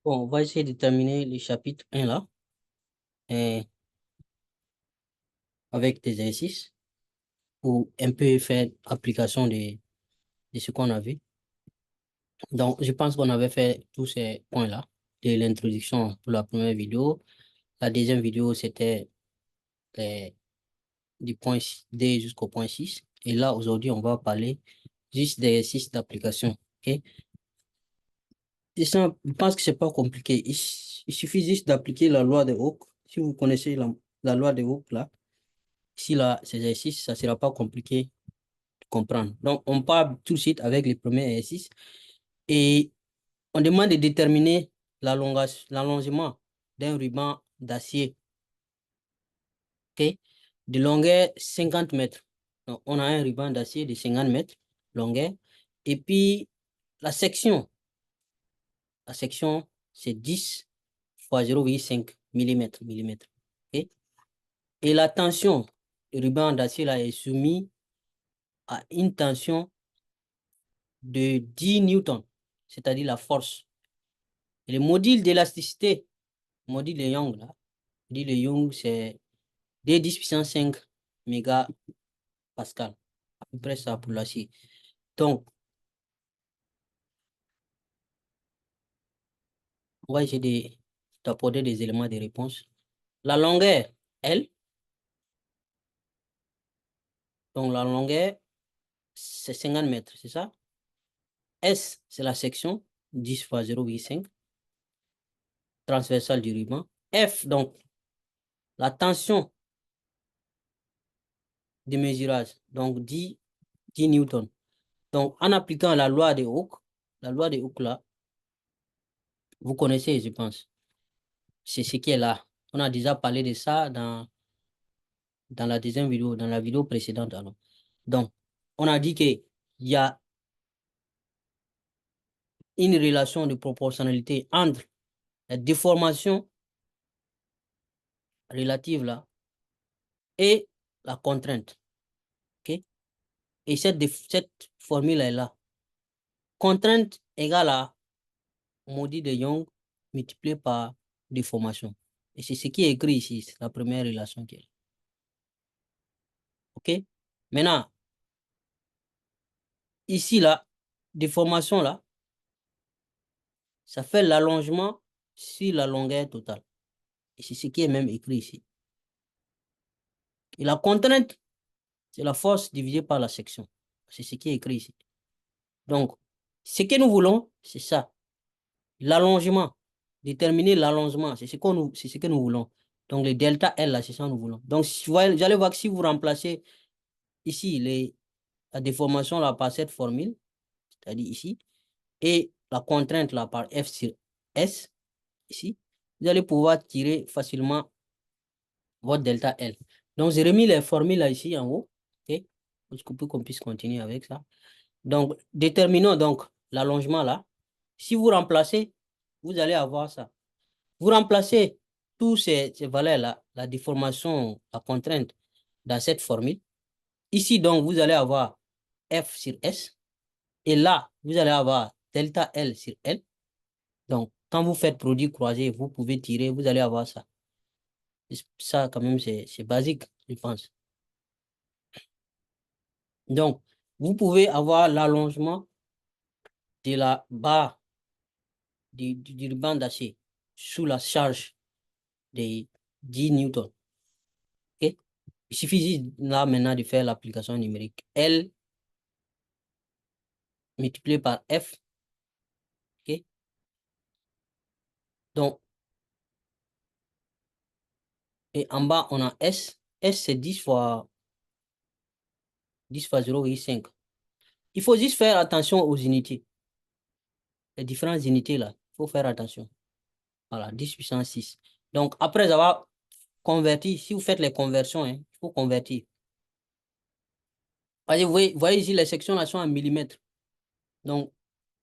Bon, on va essayer de terminer le chapitre 1 là, euh, avec des exercices pour un peu faire application de ce qu'on a vu. Donc, je pense qu'on avait fait tous ces points-là de l'introduction pour la première vidéo. La deuxième vidéo, c'était les- du point D jusqu'au point 6. Et là, aujourd'hui, on va parler juste des exercices d'application. Ok? Et ça, je pense que c'est pas compliqué. Il suffit juste d'appliquer la loi de Hooke. Si vous connaissez la loi de Hooke, là, ici, là, ces exercices, ça sera pas compliqué de comprendre. Donc, on part tout de suite avec les premiers exercices et on demande de déterminer l'allongement d'un ruban d'acier, ok, de longueur 50 mètres. Donc, on a un ruban d'acier de 50 mètres longueur. Et puis, la section, la section, c'est 10 fois 0,5 millimètres. Ok. Et la tension du ruban d'acier là est soumise à une tension de 10 newtons, c'est-à-dire la force. Et le module d'élasticité, module de Young, là, module de Young, c'est D10 puissance 5 mégapascal. À peu près ça pour l'acier. Donc, on va essayer d'apporter des éléments de réponse. La longueur, L, donc la longueur, c'est 50 mètres, c'est ça? S, c'est la section, 10 fois 0,5, transversale du ruban. F, donc, la tension de mesurage, donc 10 newtons. Donc, en appliquant la loi de Hooke là, vous connaissez, je pense. C'est ce qui est là. On a déjà parlé de ça dans la deuxième vidéo, dans la vidéo précédente. Alors. Donc, on a dit qu'il y a une relation de proportionnalité entre la déformation relative là et la contrainte. OK? Et cette formule est là. Contrainte égale à module de Young multiplié par déformation. Et c'est ce qui est écrit ici, c'est la première relation qui est là. OK? Maintenant, ici, là, déformation, là, ça fait l'allongement sur la longueur totale. Et c'est ce qui est même écrit ici. Et la contrainte, c'est la force divisée par la section. C'est ce qui est écrit ici. Donc, ce que nous voulons, c'est ça. L'allongement. Déterminer l'allongement. C'est ce que nous voulons. Donc, le delta L, là, c'est ça que nous voulons. Donc, vous allez voir que si vous remplacez ici la déformation là, par cette formule, c'est-à-dire ici, et la contrainte là par F sur S, ici, vous allez pouvoir tirer facilement votre delta L. Donc, j'ai remis les formules là ici en haut, ok, pour qu'on puisse continuer avec ça. Donc, déterminons donc l'allongement là. Si vous remplacez, vous allez avoir ça. Vous remplacez tous ces valeurs-là, la déformation, la contrainte, dans cette formule. Ici, donc, vous allez avoir F sur S. Et là, vous allez avoir delta L sur L. Donc, quand vous faites produit croisé, vous pouvez tirer, vous allez avoir ça. Ça, quand même, c'est basique, je pense. Donc, vous pouvez avoir l'allongement de la barre du ruban d'acier sous la charge de 10 newtons. OK? Il suffit là maintenant de faire l'application numérique. L multiplié par F. OK? Donc, et en bas, on a S. S, c'est 10 fois 0,5. Il faut juste faire attention aux unités. Les différentes unités là, il faut faire attention. Voilà, 10 puissance 6. Donc, après avoir converti, si vous faites les conversions, hein, il faut convertir. Voyez, vous voyez ici, les sections là sont en millimètres. Donc,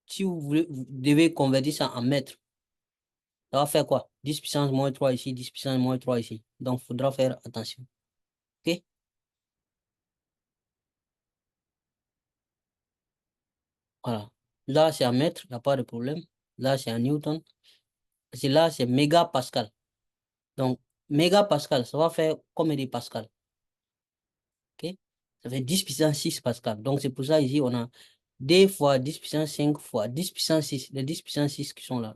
si vous voulez, vous devez convertir ça en mètres. Ça va faire quoi? 10 puissance moins 3 ici, 10 puissance moins 3 ici. Donc, il faudra faire attention. OK? Voilà. Là, c'est en mètres, il n'y a pas de problème. Là, c'est en newton. C'est là, c'est mégapascal. Donc, mégapascal, ça va faire combien de pascal? OK? Ça fait 10 puissance 6 pascal. Donc, c'est pour ça ici, on a D fois 10 puissance 5 fois 10 puissance 6. Les 10 puissance 6 qui sont là.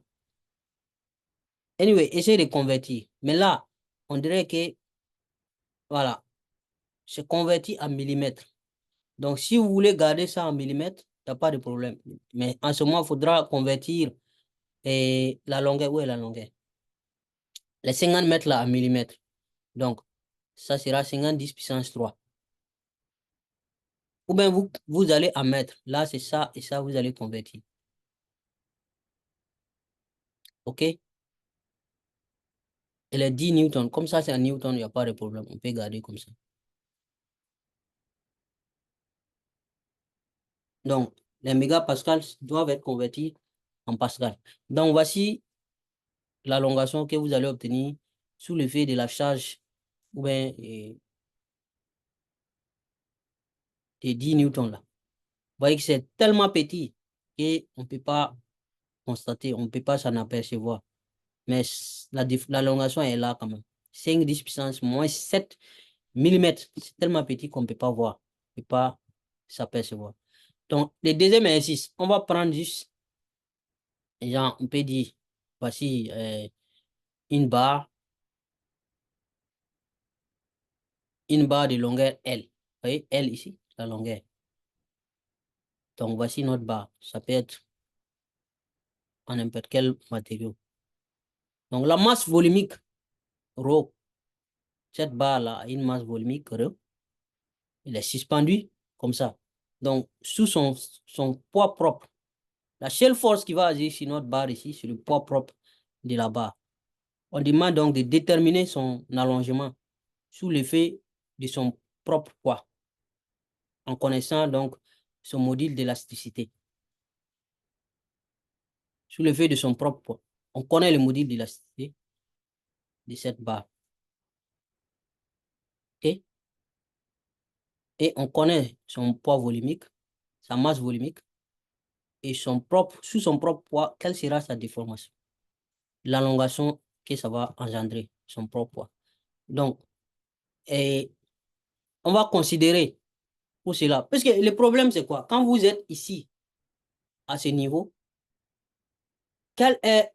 Anyway, essayez de convertir. Mais là, on dirait que, voilà, c'est converti en millimètres. Donc, si vous voulez garder ça en millimètres, il n'y a pas de problème. Mais en ce moment, il faudra convertir la longueur. Où est la longueur? Les 50 mètres là en millimètres. Donc, ça sera 50 10 puissance 3. Ou bien vous allez en mètres. Là, c'est ça et ça, vous allez convertir. OK? Et les 10 newtons, comme ça, c'est en newton, il n'y a pas de problème. On peut garder comme ça. Donc, les mégapascales doivent être convertis en pascal. Donc, voici l'allongation que vous allez obtenir sous l'effet de la charge ou bien des 10 newtons là. Vous voyez que c'est tellement petit qu'on ne peut pas constater, on ne peut pas s'en apercevoir. Mais l'allongation est là quand même. 5 10 puissance moins 7 millimètres. C'est tellement petit qu'on ne peut pas voir. On ne peut pas s'apercevoir. Donc, le deuxième exercice, on va prendre juste, genre, on peut dire, voici une barre de longueur L. Vous voyez, L ici, la longueur. Donc, voici notre barre. Ça peut être en n'importe quel matériau. Donc, la masse volumique, ρ, cette barre-là a une masse volumique, ρ. Elle est suspendue comme ça. Donc, sous son poids propre. La seule force qui va agir sur notre barre ici, c'est le poids propre de la barre. On demande donc de déterminer son allongement sous l'effet de son propre poids, en connaissant donc son module d'élasticité. Sous l'effet de son propre poids. On connaît le module d'élasticité de cette barre. OK? Et on connaît son poids volumique, sa masse volumique, et sous son propre poids, quelle sera sa déformation? L'allongation que ça va engendrer, son propre poids. Donc, on va considérer pour cela. Parce que le problème, c'est quoi? Quand vous êtes ici, à ce niveau, quel est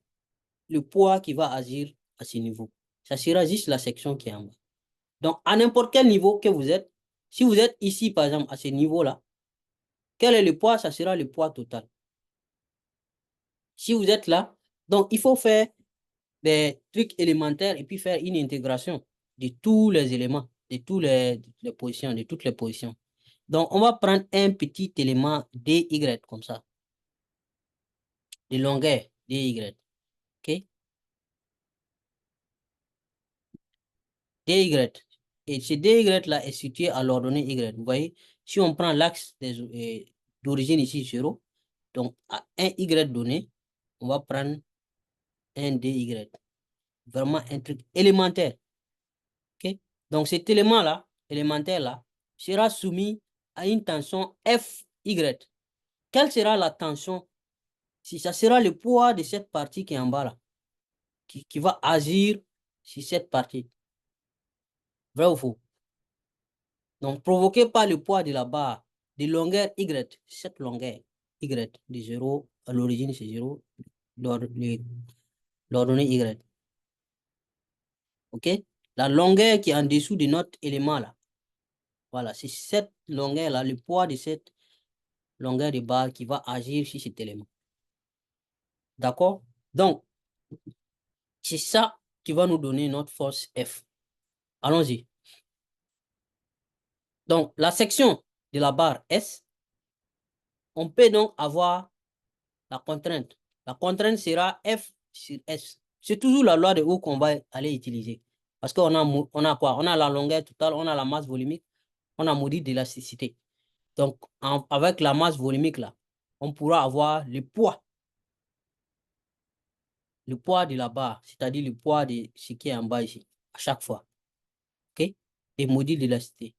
le poids qui va agir à ce niveau? Ça sera juste la section qui est en bas. Donc, à n'importe quel niveau que vous êtes, si vous êtes ici, par exemple, à ce niveau-là, quel est le poids? Ça sera le poids total. Si vous êtes là, donc il faut faire des trucs élémentaires et puis faire une intégration de tous les éléments, de toutes les positions, de toutes les positions. Donc, on va prendre un petit élément dy comme ça, de longueur dy. OK? dy. Et ce dy là est situé à l'ordonnée y. Vous voyez, si on prend l'axe d'origine ici, 0, donc à un y donné, on va prendre un dy. Vraiment un truc élémentaire. OK? Donc cet élément-là, élémentaire-là, sera soumis à une tension Fy. Quelle sera la tension? Si ça sera le poids de cette partie qui est en bas là, qui va agir sur cette partie. Vrai ou faux? Donc, provoqué par le poids de la barre de longueur Y, cette longueur Y de 0, à l'origine c'est 0, l'ordonnée Y. OK? La longueur qui est en dessous de notre élément là. Voilà, c'est cette longueur là, le poids de cette longueur de barre qui va agir sur cet élément. D'accord? Donc, c'est ça qui va nous donner notre force F. Allons-y. Donc, la section de la barre S, on peut donc avoir la contrainte. La contrainte sera F sur S. C'est toujours la loi de Hooke qu'on va aller utiliser. Parce qu'on a quoi? On a la longueur totale, on a la masse volumique, on a module d'élasticité. Donc, avec la masse volumique, là, on pourra avoir le poids de la barre, c'est-à-dire le poids de ce qui est en bas ici, à chaque fois. OK? Et module d'élasticité.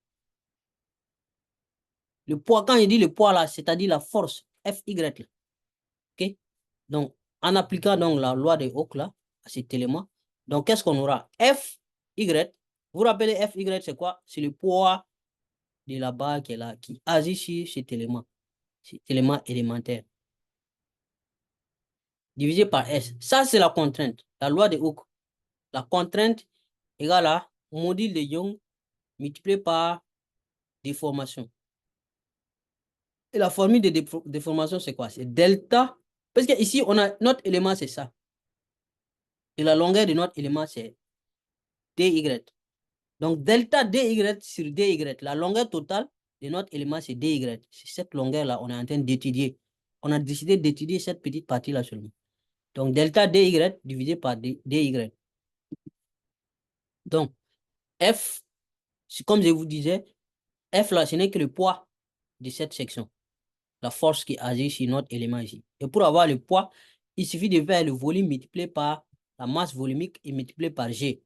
Le poids, quand je dis le poids là, c'est-à-dire la force, Fy là. OK? Donc, en appliquant donc la loi de Hooke là, cet élément. Donc, qu'est-ce qu'on aura? F, Y. Vous vous rappelez, F, Y, c'est quoi? C'est le poids de la barre qui est là, qui agit sur cet élément élémentaire. Divisé par S. Ça, c'est la contrainte. La loi de Hooke. La contrainte égale à module de Young multiplié par déformation. Et la formule de déformation, c'est quoi? C'est delta. Parce que ici, on a notre élément, c'est ça. Et la longueur de notre élément, c'est dy. Donc, delta dy sur dy, la longueur totale de notre élément, c'est dy. C'est cette longueur-là, on est en train d'étudier. On a décidé d'étudier cette petite partie-là seulement. Donc, delta dy divisé par dy. Donc, F, comme je vous disais, F là, ce n'est que le poids de cette section. La force qui agit sur notre élément ici. Et pour avoir le poids, il suffit de faire le volume multiplié par la masse volumique et multiplié par G.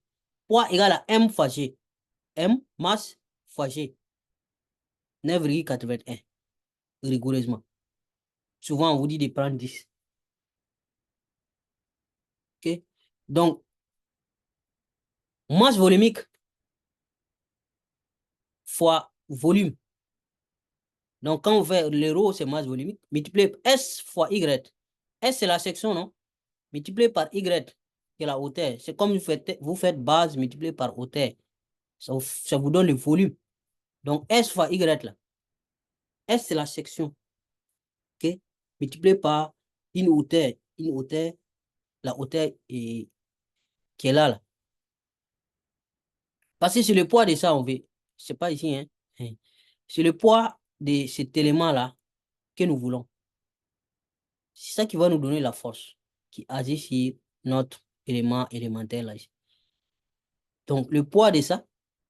Poids égale à M fois G. M, masse fois G. 9,81. Rigoureusement. Souvent, on vous dit de prendre 10. OK? Donc, masse volumique fois volume. Donc, quand on fait le rho, c'est masse volumique, multiplié S fois Y. S, c'est la section, non? Multiplié par Y, qui est la hauteur. C'est comme vous faites base multiplié par hauteur. Ça vous donne le volume. Donc, S fois Y, là. S, c'est la section. OK? Multiplié par une hauteur. La hauteur qui est là, là. Parce que c'est le poids de ça, on veut. C'est pas ici, hein? C'est le poids de cet élément-là que nous voulons. C'est ça qui va nous donner la force qui agit sur notre élément élémentaire là. Donc, le poids de ça,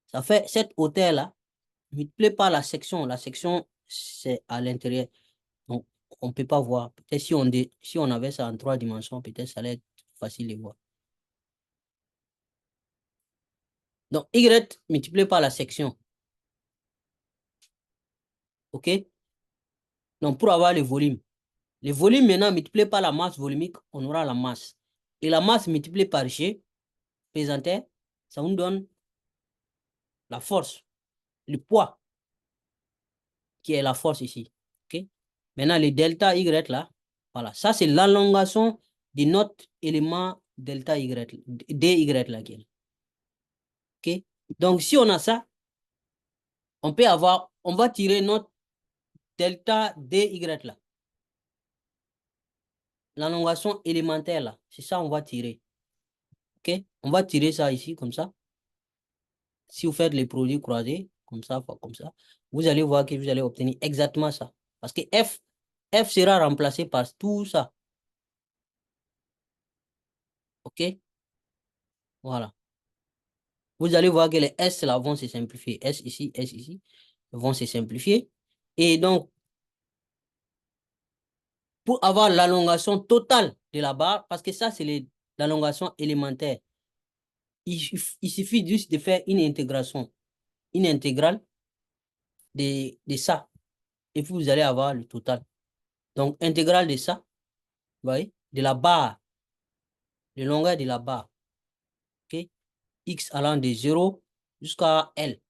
ça fait cette hauteur-là, multiplié par la section. La section, c'est à l'intérieur. Donc, on ne peut pas voir. Peut-être si on avait ça en 3 dimensions, peut-être ça allait être facile de voir. Donc, Y multiplié par la section. OK? Donc, pour avoir le volume. Le volume maintenant multiplié par la masse volumique, on aura la masse. Et la masse multipliée par G, pesanteur, ça nous donne la force, le poids, qui est la force ici. OK? Maintenant, le delta Y là, voilà. Ça, c'est l'allongation de notre élément delta Y, dy là. OK? Donc, si on a ça, on va tirer notre delta dy là. L'allongation élémentaire là. C'est ça, on va tirer. OK? On va tirer ça ici, comme ça. Si vous faites les produits croisés, comme ça, vous allez voir que vous allez obtenir exactement ça. Parce que F sera remplacé par tout ça. OK? Voilà. Vous allez voir que les S là vont se simplifier. S ici, vont se simplifier. Et donc, pour avoir l'allongation totale de la barre, parce que ça, c'est l'allongation élémentaire, il suffit juste de faire une intégration, une intégrale de ça. Et puis, vous allez avoir le total. Donc, intégrale de ça, vous voyez, de la barre, de longueur de la barre. OK? X allant de 0 jusqu'à L.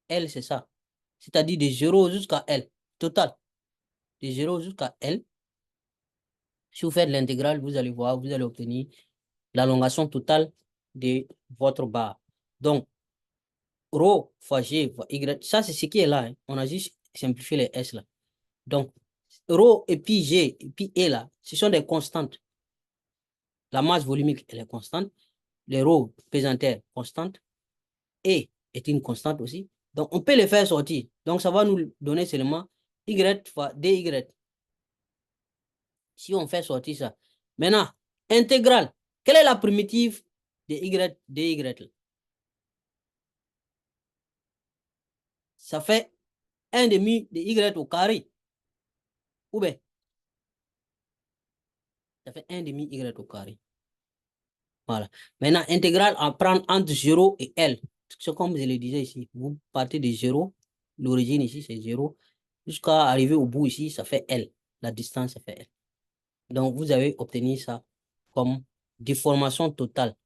L, c'est ça. C'est-à-dire de 0 jusqu'à L. Total. De 0 jusqu'à L. Si vous faites l'intégrale, vous allez voir, vous allez obtenir l'allongation totale de votre barre. Donc, ρ fois G fois Y, ça c'est ce qui est là. Hein. On a juste simplifié les S là. Donc, ρ et puis G et puis E là, ce sont des constantes. La masse volumique, elle est constante. Les ρ pesanteur, constante. E est une constante aussi. Donc, on peut les faire sortir. Donc, ça va nous donner seulement Y fois dy. Si on fait sortir ça. Maintenant, intégrale. Quelle est la primitive de Y, dy? Ça fait 1 demi de Y au carré. Ou bien, ça fait 1 demi Y au carré. Voilà. Maintenant, intégrale à prendre entre 0 et L. C'est comme je le disais ici. Vous partez de 0. L'origine ici, c'est 0. Jusqu'à arriver au bout ici, ça fait L. La distance, ça fait L. Donc, vous avez obtenu ça comme déformation totale.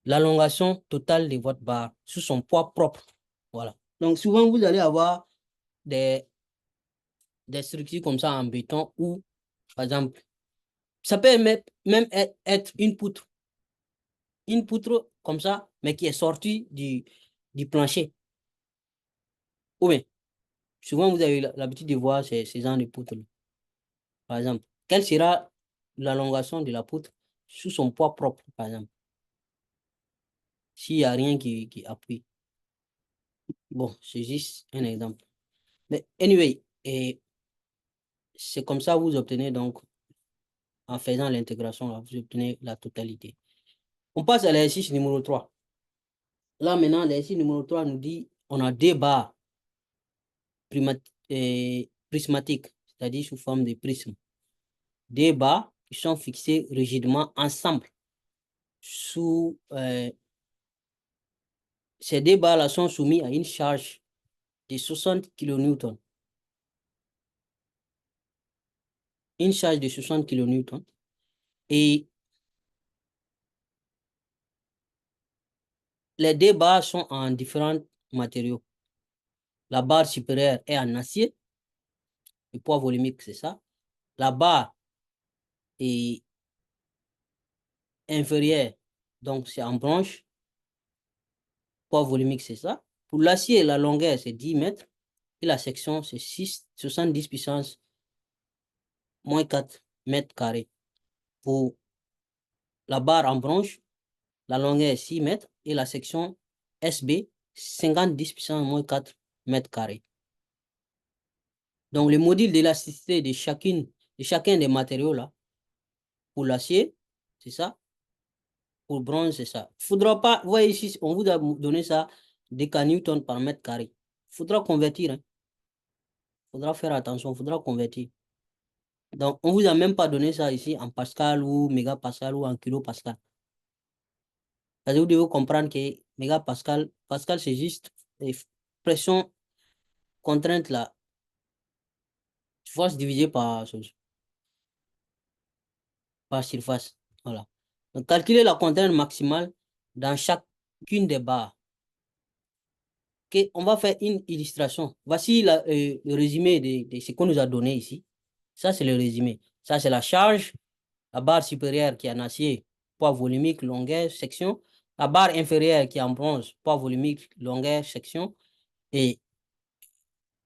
L'allongation totale de votre barre sous son poids propre. Voilà. Donc, souvent, vous allez avoir des structures comme ça en béton ou, par exemple, ça peut même être une poutre. Une poutre comme ça, mais qui est sortie du plancher. Ou bien, souvent, vous avez l'habitude de voir ces genres de poutres. Par exemple, quelle sera l'allongation de la poutre sous son poids propre, par exemple, s'il n'y a rien qui appuie. Bon, c'est juste un exemple. Mais anyway, et c'est comme ça que vous obtenez donc, en faisant l'intégration, vous obtenez la totalité. On passe à l'exercice numéro 3. Là, maintenant, l'exercice numéro 3 nous dit on a deux barres prismatiques, c'est-à-dire sous forme de prisme. Deux barres qui sont fixées rigidement ensemble. Ces deux barres-là sont soumises à une charge de 60 kN. Une charge de 60 kN. Et les deux barres sont en différents matériaux. La barre supérieure est en acier. Le poids volumique, c'est ça. La barre est inférieure, donc c'est en branche. Poids volumique, c'est ça. Pour l'acier, la longueur, c'est 10 mètres. Et la section, c'est 70 puissance moins 4 mètres carrés. Pour la barre en branche, la longueur est 6 mètres et la section SB, 50 puissance moins 4 mètres carrés. Donc, le module d'élasticité de chacun des matériaux là, pour l'acier, c'est ça. Pour bronze, c'est ça. Faudra pas, vous voyez ici, on vous a donné ça des newtons par mètre carré. Faudra convertir, hein. Faudra faire attention, faudra convertir. Donc, on vous a même pas donné ça ici en pascal ou mégapascal ou en kilopascal. Parce que vous devez comprendre que mégapascal, pascal, c'est juste pression contrainte là, force divisée par surface. Voilà. Donc, calculer la contrainte maximale dans chacune des barres. Okay, on va faire une illustration. Voici le résumé de ce qu'on nous a donné ici. Ça, c'est le résumé. Ça, c'est la charge. La barre supérieure qui est en acier, poids volumique, longueur, section. La barre inférieure qui est en bronze, poids volumique, longueur, section. Et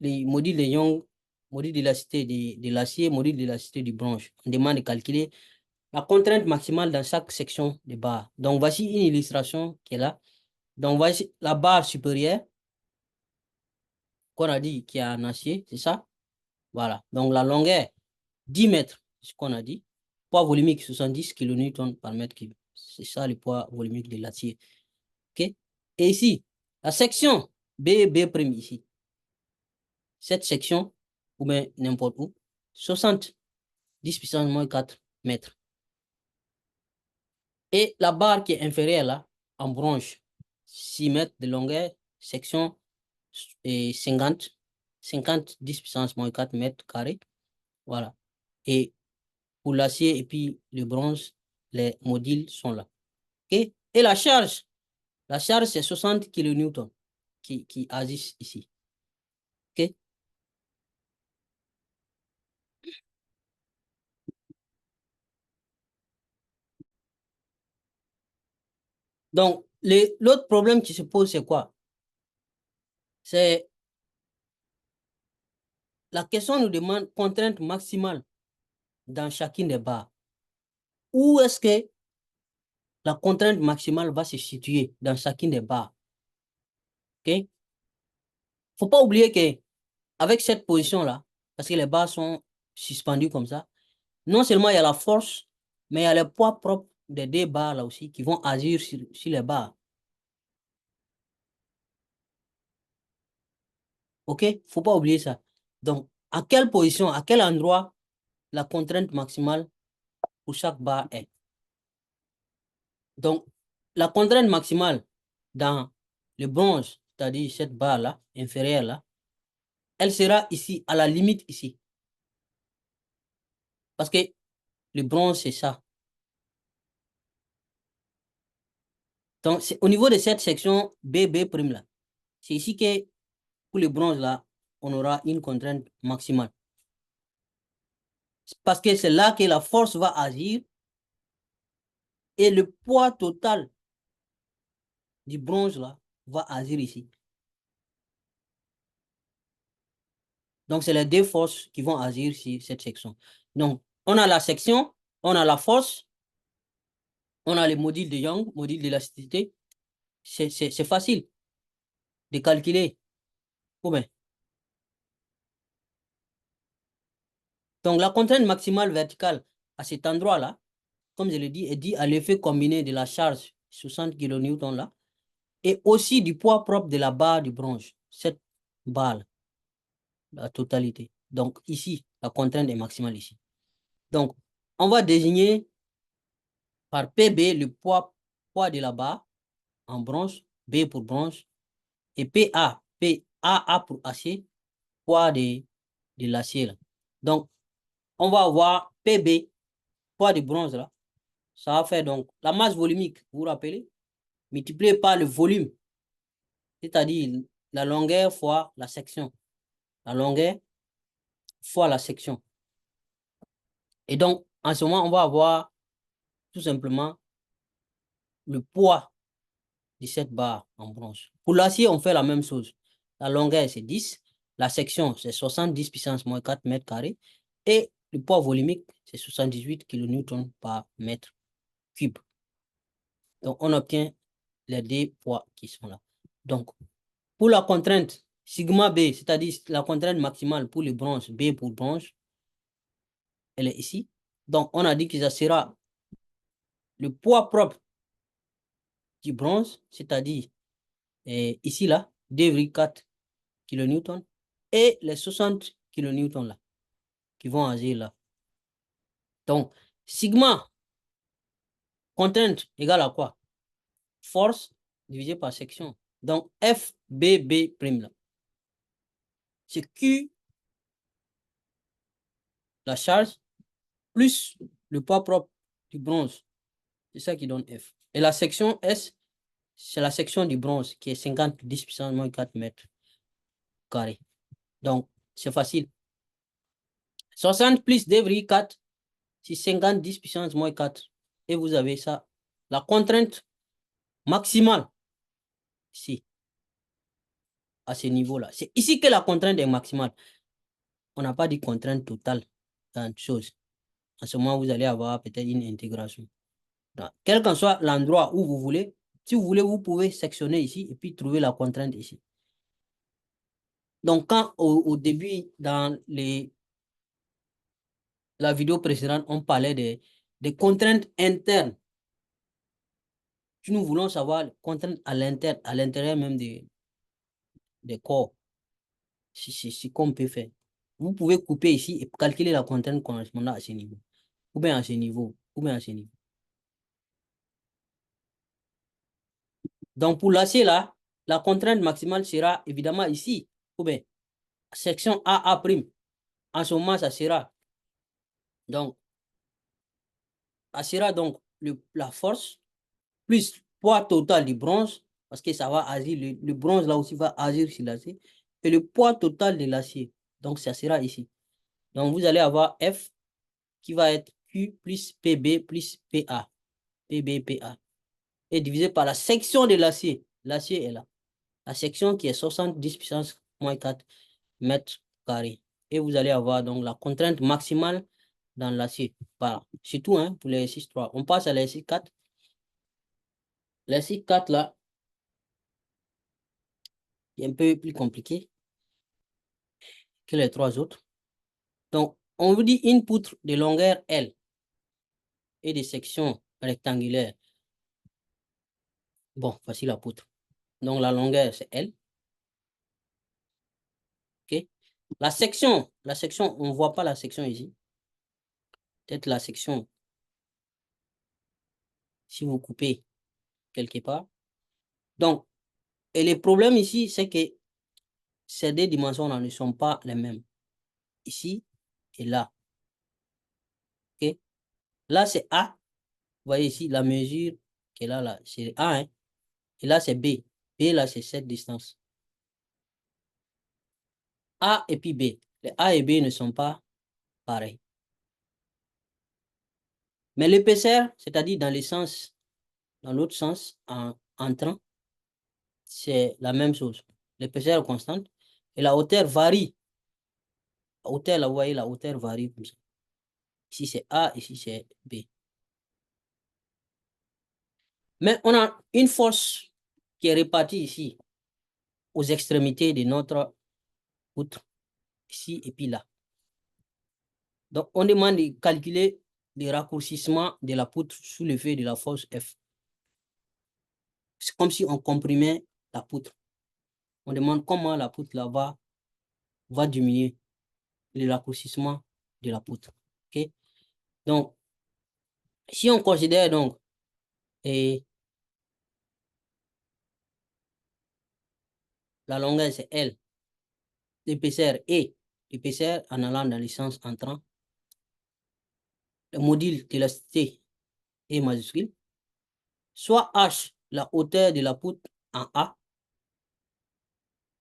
les modules de Young, module d'élastité de l'acier, module d'élastité du bronze. On demande de calculer la contrainte maximale dans chaque section de barre. Donc, voici une illustration qui est là. Donc, voici la barre supérieure qu'on a dit qui est en acier, c'est ça? Voilà. Donc, la longueur, 10 mètres, c'est ce qu'on a dit. Poids volumique, 70 kN par mètre cube. C'est ça le poids volumique de l'acier. OK? Et ici, la section B' ici. Cette section, ou bien n'importe où, 60, 10 puissance moins 4 mètres. Et la barre qui est inférieure là, en branche, 6 mètres de longueur, section et 50, 10 puissance moins 4 mètres carrés. Voilà. Et pour l'acier et puis le bronze, les modules sont là. OK? Et la charge c'est 60 kN qui agissent ici. OK? Donc, l'autre problème qui se pose, c'est quoi? C'est la question nous demande contrainte maximale dans chacune des barres. Où est-ce que la contrainte maximale va se situer dans chacune des barres? OK? Faut pas oublier que avec cette position-là, parce que les barres sont suspendues comme ça, non seulement il y a la force, mais il y a le poids propre des deux barres là aussi qui vont agir sur les barres. OK? Faut pas oublier ça. Donc, à quelle position, à quel endroit la contrainte maximale pour chaque barre est? Donc, la contrainte maximale dans le bronze, c'est-à-dire cette barre-là, inférieure là, elle sera ici, à la limite ici. Parce que le bronze, c'est ça. Donc, c'est au niveau de cette section BB prime là. C'est ici que pour le bronze là, on aura une contrainte maximale. Parce que c'est là que la force va agir et le poids total du bronze là va agir ici. Donc, c'est les deux forces qui vont agir sur cette section. Donc, on a la section, on a la force, on a les modules de Young, module d'élasticité. C'est facile de calculer. Bien. Donc, la contrainte maximale verticale à cet endroit-là, comme je l'ai dit, est due à l'effet combiné de la charge 60 kN là, et aussi du poids propre de la barre du bronze, cette barre, la totalité. Donc, ici, la contrainte est maximale ici. Donc, on va désigner par PB le poids de la barre en bronze, B pour bronze, et PA pour acier, poids de l'acier. Donc, on va avoir PB, poids de bronze là. Ça va faire donc la masse volumique, vous vous rappelez, multiplié par le volume, c'est-à-dire la longueur fois la section. La longueur fois la section. Et donc, en ce moment, on va avoir tout simplement le poids de cette barre en bronze. Pour l'acier, on fait la même chose. La longueur, c'est 10. La section, c'est 70 puissance moins 4 mètres carrés. Et le poids volumique, c'est 78 kN par mètre cube. Donc, on obtient les deux poids qui sont là. Donc, pour la contrainte sigma B, c'est-à-dire la contrainte maximale pour le bronze, B pour bronze, elle est ici. Donc, on a dit que ça sera le poids propre du bronze, c'est-à-dire ici, là, 2,4 kN, et les 60 kN là, qui vont agir là. Donc, sigma, contrainte égale à quoi? Force divisé par section. Donc, FBB prime là, c'est Q, la charge, plus le poids propre du bronze. C'est ça qui donne F. Et la section S, c'est la section du bronze qui est 50 10 puissance moins 4 mètres carrés. Donc, c'est facile. 60 plus 2,4, c'est 50 10 puissance moins 4. Et vous avez ça. La contrainte maximale, ici, à ce niveau-là. C'est ici que la contrainte est maximale. On n'a pas dit contrainte totale dans une chose. En ce moment, vous allez avoir peut-être une intégration. Donc, quel qu'en soit l'endroit où vous voulez, si vous voulez, vous pouvez sectionner ici et puis trouver la contrainte ici. Donc, quand au début, dans la vidéo précédente, on parlait des contraintes internes. Si nous voulons savoir les contraintes à l'intérieur même des corps, c'est qu'on peut faire. Vous pouvez couper ici et calculer la contrainte correspondant à ce niveau. Ou bien à ce niveau. Ou bien à ce niveau. Donc, pour l'acier là, la contrainte maximale sera évidemment ici. Ou bien, section AA'. En ce moment, ça sera donc, la force plus poids total du bronze, parce que ça va agir, le bronze là aussi va agir sur l'acier, et le poids total de l'acier. Donc, ça sera ici. Donc, vous allez avoir F qui va être Q plus PB plus PA. PB, PA. Et divisé par la section de l'acier. L'acier est là. La section qui est 70 puissance moins 4 mètres carrés. Et vous allez avoir donc la contrainte maximale dans l'acier. Voilà. C'est tout hein, pour l'exercice 3. On passe à l'exercice 4. L'exercice 4 là, est un peu plus compliqué que les trois autres. Donc, on vous dit une poutre de longueur L et de section rectangulaire. Bon, voici la poutre. Donc, la longueur, c'est L. OK? La section, on ne voit pas la section ici. Peut-être la section, si vous coupez quelque part. Donc, et le problème ici, c'est que ces deux dimensions-là ne sont pas les mêmes. Ici et là. OK? Là, c'est A. Vous voyez ici, la mesure qu'elle a là, c'est A. Hein? Et là, c'est B. B, là, c'est cette distance. A et puis B. Les A et B ne sont pas pareils. Mais l'épaisseur, c'est-à-dire dans l'autre sens, en entrant, c'est la même chose. L'épaisseur est constante et la hauteur varie. La hauteur, là, vous voyez, la hauteur varie comme ça. Ici, c'est A, ici, c'est B. Mais on a une force qui est répartie ici, aux extrémités de notre poutre, ici et puis là. Donc, on demande de calculer le raccourcissement de la poutre sous l'effet de la force F. C'est comme si on comprimait la poutre. On demande comment la poutre là va diminuer le raccourcissement de la poutre. OK? Donc, si on considère donc la longueur, c'est L, l'épaisseur E, l'épaisseur en allant dans le sens entrant, le module d'élasticité est majuscule, soit H, la hauteur de la poutre en A,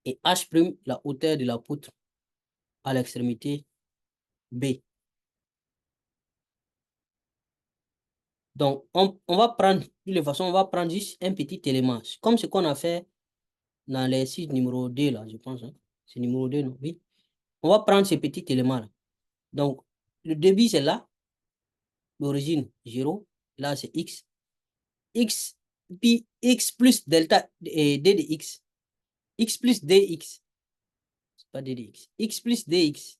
et H', la hauteur de la poutre à l'extrémité B. Donc, on va prendre, de toutes les façons, on va prendre juste un petit élément, comme ce qu'on a fait dans l'exercice numéro 2, là, je pense. Hein. C'est numéro 2, non? Oui. On va prendre ce petit élément-là. Donc, le débit, c'est là. L'origine, 0. Là, c'est X. X, puis X plus delta et D de X. X plus DX. C'est pas D de X. X plus DX.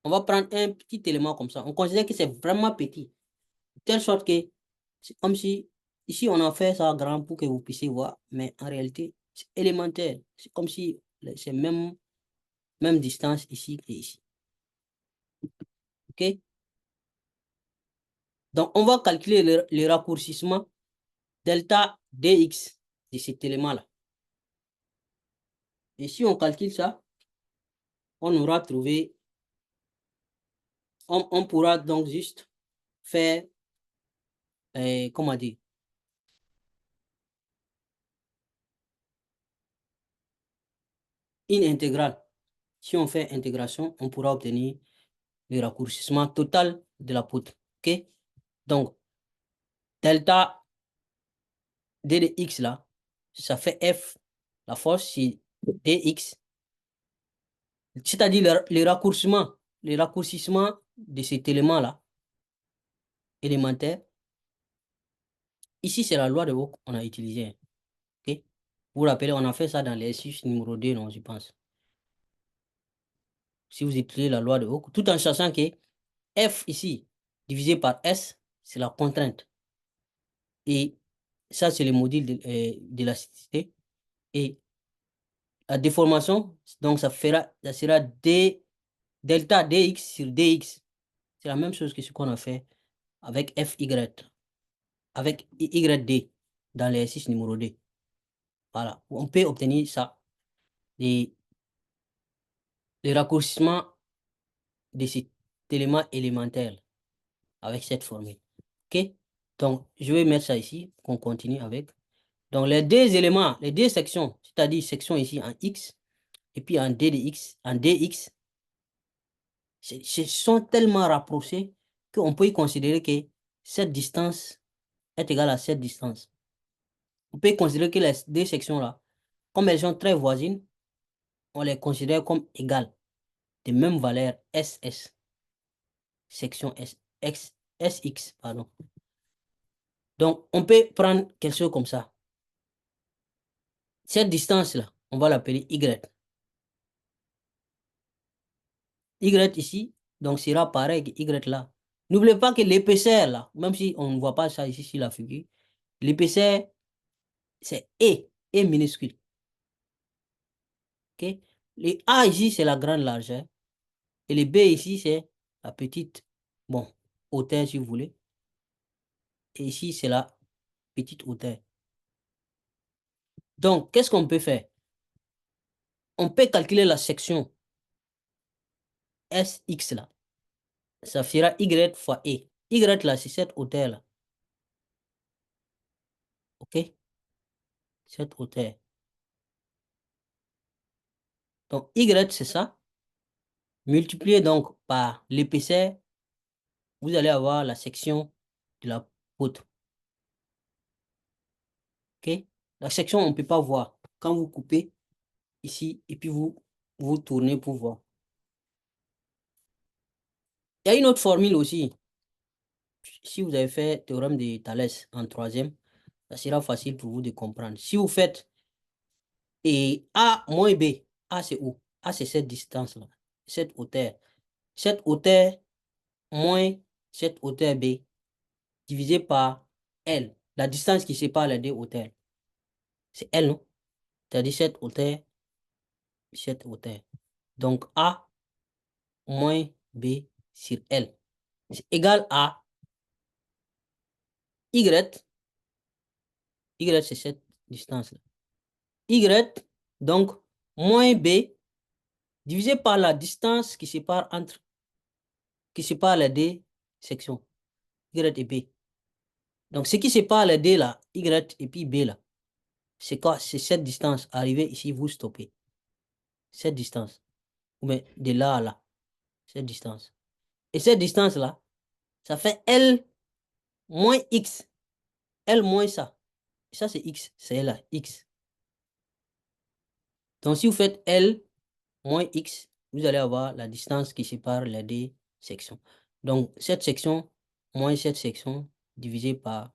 On va prendre un petit élément comme ça. On considère que c'est vraiment petit. De telle sorte que c'est comme si, ici, on a fait ça grand pour que vous puissiez voir, mais en réalité, c'est élémentaire. C'est comme si c'est même distance ici et ici. OK? Donc, on va calculer le raccourcissement delta dx de cet élément-là. Et si on calcule ça, on aura trouvé, on pourra donc juste faire, comment dire, une intégrale. Si on fait intégration, on pourra obtenir le raccourcissement total de la poutre. OK? Donc, delta d de x là, ça fait F, la force, c'est dx, c'est-à-dire le raccourcissement de cet élément-là, élémentaire. Ici, c'est la loi de Hooke qu'on a utilisée. OK? Vous vous rappelez, on a fait ça dans l'exercice numéro 2, non, je pense. Si vous utilisez la loi de Hooke, tout en sachant que F ici, divisé par S, c'est la contrainte. Et ça, c'est le module de l'élasticité. Et la déformation, donc ça sera delta dx sur dx. C'est la même chose que ce qu'on a fait avec Fy, avec yd dans l'exercice numéro 2. Voilà, on peut obtenir ça. Les raccourcissements de cet élément élémentaire avec cette formule. OK? Donc, je vais mettre ça ici, qu'on continue avec. Donc, les deux éléments, les deux sections, c'est-à-dire section ici en X et puis en D de X, en DX, se sont tellement rapprochés qu'on peut y considérer que cette distance est égale à cette distance. On peut considérer que les deux sections-là, comme elles sont très voisines, on les considère comme égales, de même valeur SS, section SX, pardon. Donc, on peut prendre quelque chose comme ça. Cette distance-là, on va l'appeler Y. Y ici, donc sera pareil que Y là. N'oubliez pas que l'épaisseur là, même si on ne voit pas ça ici sur la figure, l'épaisseur, c'est E minuscule. OK? Les A ici, c'est la grande largeur. Et les B ici, c'est la petite, bon, hauteur si vous voulez. Et ici, c'est la petite hauteur. Donc, qu'est-ce qu'on peut faire? On peut calculer la section SX là. Ça fera Y fois E. Y là, c'est cette hauteur là. OK? Cette hauteur. Donc, Y, c'est ça. Multiplié donc par l'épaisseur, vous allez avoir la section de la poutre. OK? La section, on ne peut pas voir. Quand vous coupez ici, et puis vous tournez pour voir. Il y a une autre formule aussi. Si vous avez fait théorème de Thalès en troisième, ça sera facile pour vous de comprendre. Si vous faites et A moins B, A c'est où? A c'est cette distance-là, cette hauteur. Cette hauteur moins cette hauteur B divisé par L, la distance qui sépare les deux hauteurs. C'est L, non? C'est-à-dire cette hauteur. Donc A moins B sur L. C'est égal à Y. Y, c'est cette distance-là. Y, donc, moins B, divisé par la distance qui sépare les deux sections, Y et B. Donc, ce qui sépare les deux là, Y et puis B là, c'est quoi? C'est cette distance. Arrivez ici, vous stoppez. Cette distance. Mais de là à là, cette distance. Et cette distance-là, ça fait L moins X. L moins ça. Ça, c'est X. C'est là, X. Donc, si vous faites L moins X, vous allez avoir la distance qui sépare les deux sections. Donc, cette section moins cette section divisé par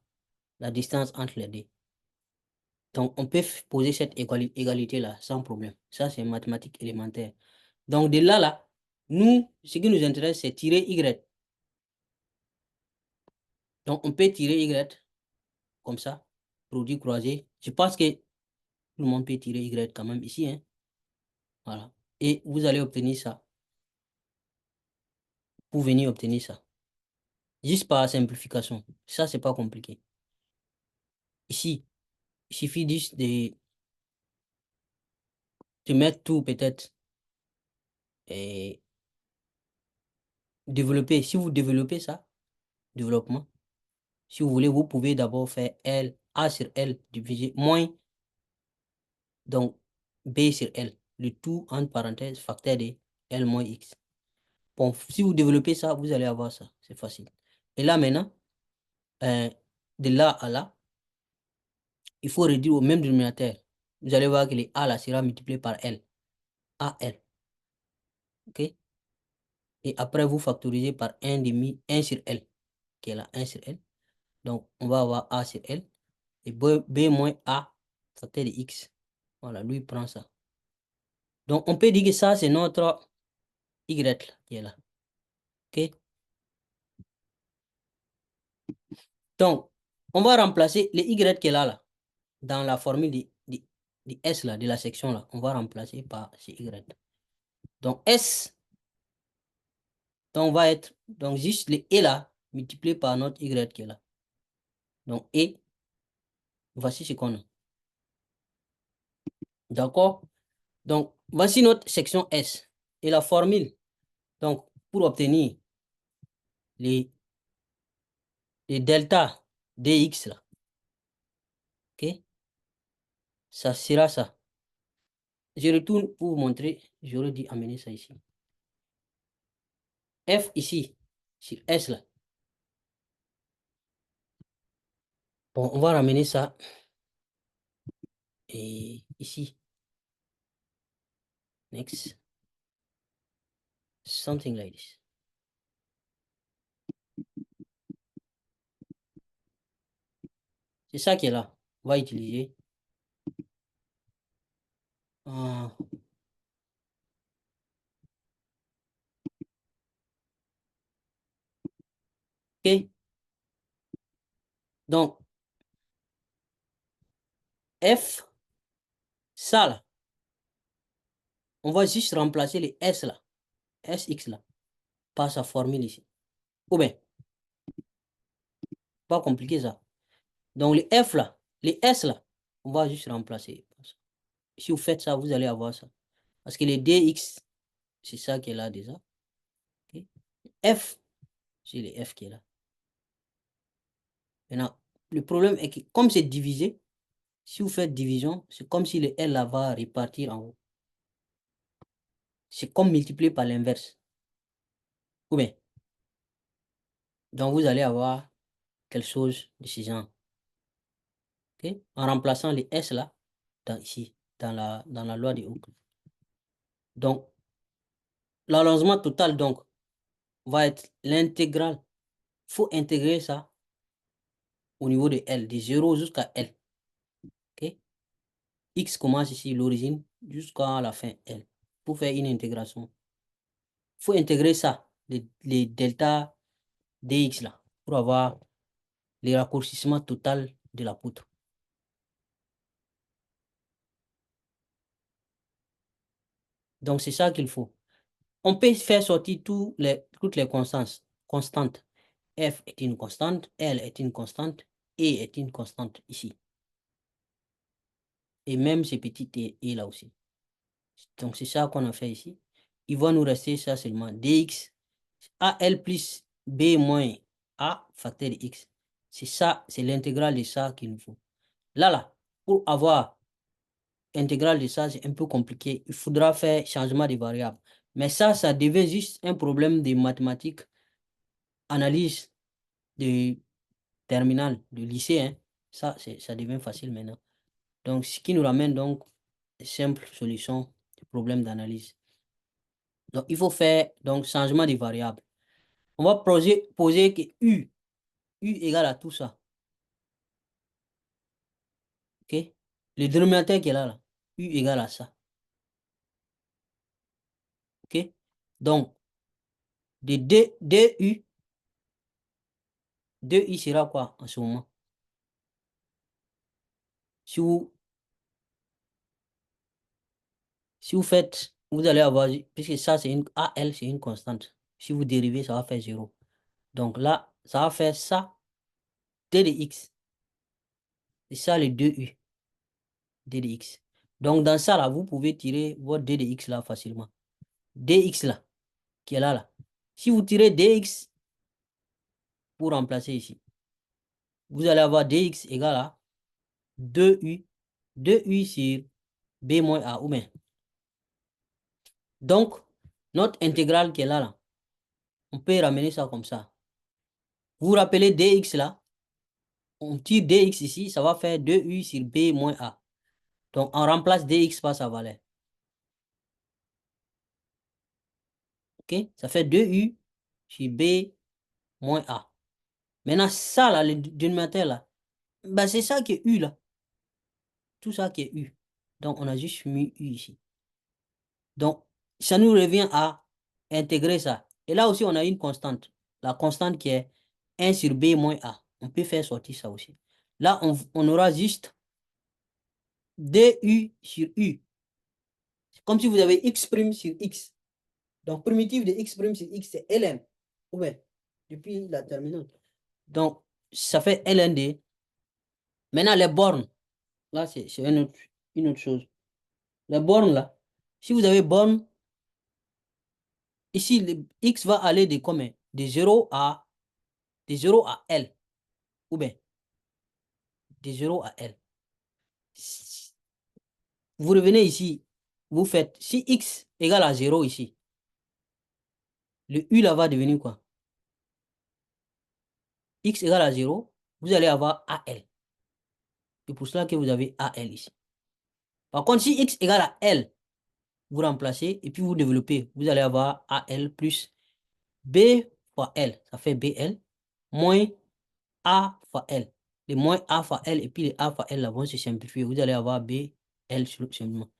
la distance entre les deux. Donc, on peut poser cette égalité-là sans problème. Ça, c'est mathématique élémentaire. Donc, de là, là, nous, ce qui nous intéresse, c'est tirer Y. Donc, on peut tirer Y comme ça, produit croisé. Je pense que tout le monde peut tirer Y quand même ici. Hein. Voilà. Et vous allez obtenir ça. Pour venir obtenir ça. Juste par simplification. Ça, c'est pas compliqué. Ici, il suffit juste de mettre tout peut-être et développer. Si vous développez ça, développement, si vous voulez, vous pouvez d'abord faire L, A sur L divisé moins, donc B sur L. Le tout entre parenthèses, facteur de L moins X. Bon, si vous développez ça, vous allez avoir ça. C'est facile. Et là maintenant, euh, de là à là, il faut réduire au même dénominateur. Vous allez voir que les A là sera multiplié par L. A, L. OK? Et après, vous factorisez par 1 demi, 1 sur L, qui est là, 1 sur L. Donc, on va avoir A sur L. Et B moins A, facteur de X. Voilà, lui, il prend ça. Donc, on peut dire que ça, c'est notre Y là, qui est là. OK? Donc, on va remplacer le Y qui est là, dans la formule de S, là, de la section, là. On va remplacer par ce Y. Donc, S, donc, va être, donc, juste le E là, multiplié par notre Y qui est là. Donc, E, voici ce qu'on a. D'accord? Donc, voici notre section S et la formule. Donc, pour obtenir les delta dx, là, ok? Ça sera ça. Je retourne pour vous montrer. J'aurais dû amener ça ici. F ici, sur S là. Bon, on va ramener ça et ici. Next. Something like this. C'est ça qui est là. On va utiliser. OK. Donc, F, ça là. On va juste remplacer les S là. SX là. Par sa formule ici. Ou bien, pas compliqué ça. Donc, les F là, les S là, on va juste remplacer. Si vous faites ça, vous allez avoir ça. Parce que les DX, c'est ça qui est là déjà. Okay. F, c'est les F qui est là. Maintenant, le problème est que comme c'est divisé, si vous faites division, c'est comme si le L là va repartir en haut. C'est comme multiplié par l'inverse. Ou bien, donc vous allez avoir quelque chose de ce genre. Ok? En remplaçant les S là, ici, dans la loi de Hooke. Donc, l'allongement total, donc, va être l'intégrale. Il faut intégrer ça au niveau de L, de 0 jusqu'à L. Ok? X commence ici, l'origine, jusqu'à la fin L. Pour faire une intégration. Il faut intégrer ça, les delta dx là, pour avoir le raccourcissement total de la poutre. Donc, c'est ça qu'il faut. On peut faire sortir toutes les constantes. F est une constante, L est une constante, E est une constante ici. Et même ces petits E là aussi. Donc, c'est ça qu'on a fait ici. Il va nous rester ça seulement. Dx, AL plus B moins A facteur de X. C'est ça, c'est l'intégrale de ça qu'il nous faut. Là, pour avoir l'intégrale de ça, c'est un peu compliqué. Il faudra faire changement de variable. Mais ça devait juste un problème de mathématiques, analyse de terminale, de lycée. Hein. Ça devient facile maintenant. Donc, ce qui nous ramène donc simple solution du problème d'analyse. Donc, il faut faire donc changement de variable. On va poser que U égale à tout ça. OK? Le dénominateur qui est là, U égale à ça. OK? Donc, de DU, 2i sera quoi en ce moment? Si vous, si vous faites, vous allez avoir, puisque ça, c'est une AL, c'est une constante. Si vous dérivez, ça va faire 0. Donc là, ça va faire ça, d de x. C'est ça le 2u, d de x. Donc dans ça, là, vous pouvez tirer votre d de x là facilement. Dx là, qui est là, là. Si vous tirez dx pour remplacer ici, vous allez avoir dx égale à 2u, 2u sur b moins a, ou bien. Donc, notre intégrale qui est là, là, on peut ramener ça comme ça. Vous vous rappelez dx là, on tire dx ici, ça va faire 2u sur b moins a. Donc, on remplace dx par sa valeur. OK? Ça fait 2u sur b moins a. Maintenant, ça là, le dénominateur là, ben, c'est ça qui est u là. Tout ça qui est u. Donc, on a juste mis u ici. Donc, ça nous revient à intégrer ça. Et là aussi, on a une constante. La constante qui est 1 sur b moins a. On peut faire sortir ça aussi. Là, on aura juste du sur u. C'est comme si vous avez x' sur x. Donc, primitif de x' sur x, c'est ln. Ouais, depuis la terminale. Donc, ça fait ln d. Maintenant, les bornes. Là, c'est une autre chose. Les bornes, là. Si vous avez borne, ici, le x va aller de combien? De 0 à L. Ou bien, de 0 à L. Vous revenez ici, vous faites, si x égale à 0 ici, le u là va devenir quoi? X égale à 0, vous allez avoir AL. C'est pour cela que vous avez AL ici. Par contre, si x égale à L, vous remplacez et puis vous développez, vous allez avoir AL plus B fois L, ça fait BL, moins A fois L. Les moins A fois L et puis les A fois L là vont se simplifier. Vous allez avoir BL simplement.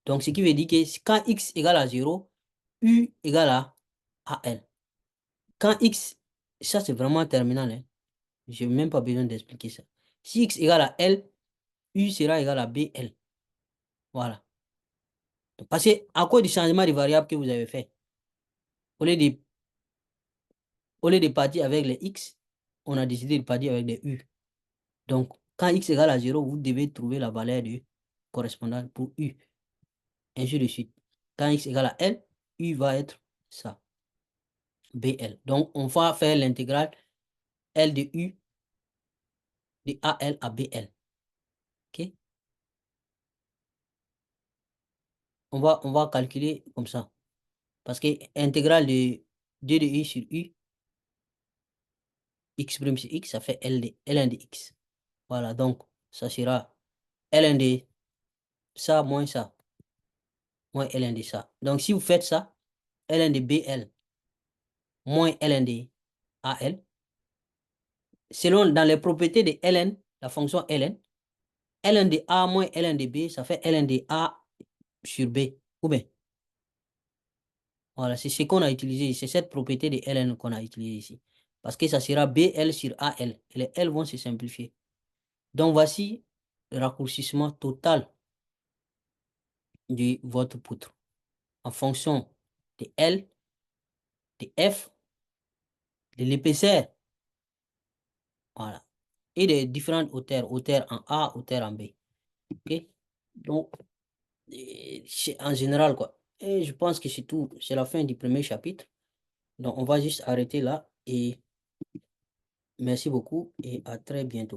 Donc, ce qui veut dire que quand x égale à 0, U égale à AL. Quand x, ça c'est vraiment terminal, hein. Je n'ai même pas besoin d'expliquer ça. Si x égale à L, U sera égal à BL. Voilà. Donc, parce que à cause du changement de variable que vous avez fait, au lieu de, au lieu de partir avec les x, on a décidé de partir avec des u. Donc, quand x égale à 0, vous devez trouver la valeur de correspondante pour u. Ainsi de suite. Quand x égale à L, u va être ça. BL. Donc, on va faire l'intégrale L de U de AL à BL. OK? On va calculer comme ça. Parce que intégrale de 2 de I sur U, X' sur X, ça fait Ln de X. Voilà, donc ça sera Ln de ça moins ça, moins Ln de ça. Donc si vous faites ça, Ln de BL moins Ln de AL, selon dans les propriétés de Ln, la fonction Ln, Ln de A moins Ln de B, ça fait Ln de A sur B. Ou bien, voilà, c'est ce qu'on a utilisé, c'est cette propriété de Ln qu'on a utilisé ici. Parce que ça sera BL sur AL. Et les L vont se simplifier. Donc voici le raccourcissement total de votre poutre en fonction de L, de F, de l'épaisseur, voilà, et des différentes hauteurs, hauteur en A, hauteur en B. OK? Donc, en général, quoi. Et je pense que c'est tout. C'est la fin du premier chapitre. Donc, on va juste arrêter là et merci beaucoup et à très bientôt.